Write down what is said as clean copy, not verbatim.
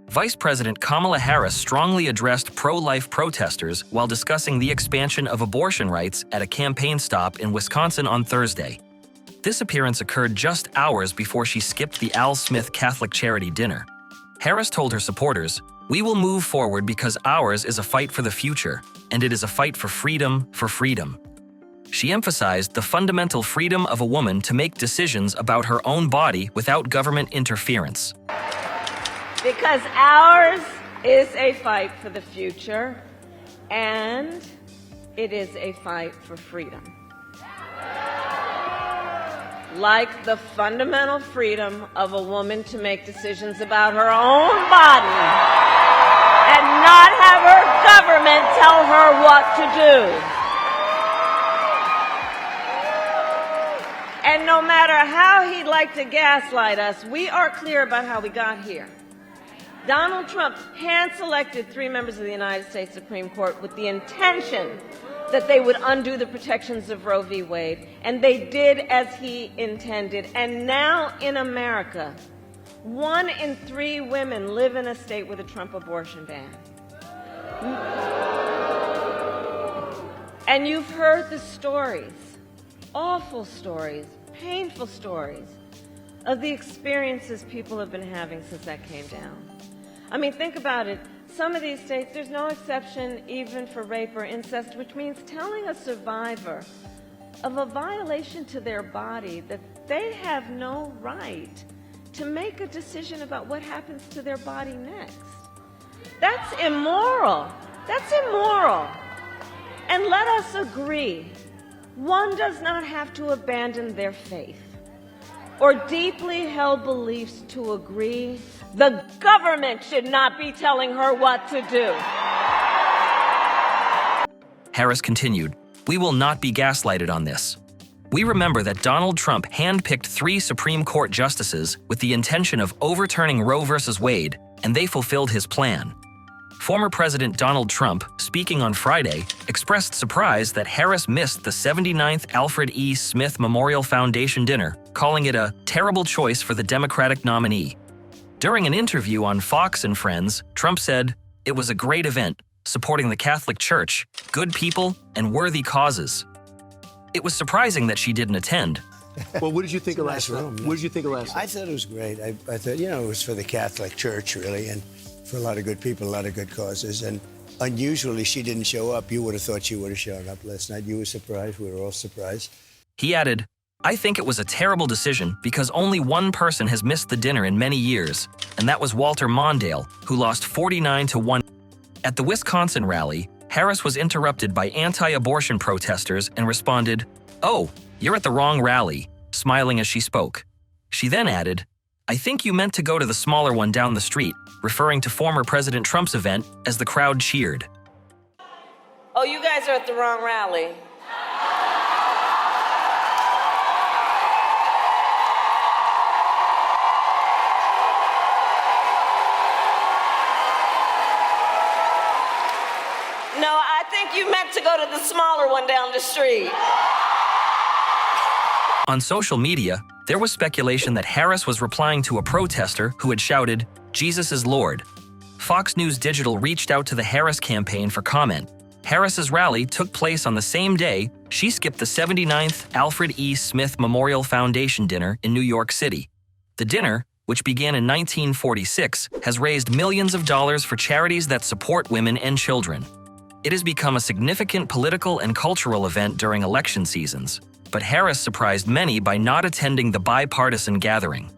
Vice President Kamala Harris strongly addressed pro-life protesters while discussing the expansion of abortion rights at a campaign stop in Wisconsin on Thursday. This appearance occurred just hours before she skipped the Al Smith Catholic Charity dinner. Harris told her supporters, "We will move forward because ours is a fight for the future, and it is a fight for freedom, for freedom." She emphasized the fundamental freedom of a woman to make decisions about her own body without government interference. Because ours is a fight for the future, and it is a fight for freedom. Like the fundamental freedom of a woman to make decisions about her own body and not have her government tell her what to do. And no matter how he'd like to gaslight us, we are clear about how we got here. Donald Trump hand-selected 3 members of the United States Supreme Court with the intention that they would undo the protections of Roe v. Wade, and they did as he intended. And now in America, 1 in 3 women live in a state with a Trump abortion ban. And you've heard the stories, awful stories, painful stories, of the experiences people have been having since that came down. I mean, think about it. Some of these states, there's no exception even for rape or incest, which means telling a survivor of a violation to their body that they have no right to make a decision about what happens to their body next. That's immoral. That's immoral. And let us agree, one does not have to abandon their faith or deeply held beliefs to agree. The government should not be telling her what to do. Harris continued, "We will not be gaslighted on this. We remember that Donald Trump handpicked 3 Supreme Court justices with the intention of overturning Roe v. Wade, and they fulfilled his plan." Former President Donald Trump, speaking on Friday, expressed surprise that Harris missed the 79th Alfred E. Smith Memorial Foundation dinner, calling it a terrible choice for the Democratic nominee. During an interview on Fox and Friends, Trump said, "It was a great event, supporting the Catholic Church, good people, and worthy causes." It was surprising that she didn't attend. Well, what did you think of last night? What did you think of last night? I thought it was great. I thought, it was for the Catholic Church, really, and for a lot of good people, a lot of good causes. And unusually, she didn't show up. You would have thought she would have shown up last night. You were surprised. We were all surprised. He added, "I think it was a terrible decision because only one person has missed the dinner in many years, and that was Walter Mondale, who lost 49-1. At the Wisconsin rally, Harris was interrupted by anti-abortion protesters and responded, "Oh, you're at the wrong rally," smiling as she spoke. She then added, "I think you meant to go to the smaller one down the street," referring to former President Trump's event as the crowd cheered. Oh, you guys are at the wrong rally. No, I think you meant to go to the smaller one down the street. On social media, there was speculation that Harris was replying to a protester who had shouted, "Jesus is Lord." Fox News Digital reached out to the Harris campaign for comment. Harris's rally took place on the same day she skipped the 79th Alfred E. Smith Memorial Foundation dinner in New York City. The dinner, which began in 1946, has raised millions of dollars for charities that support women and children. It has become a significant political and cultural event during election seasons, but Harris surprised many by not attending the bipartisan gathering.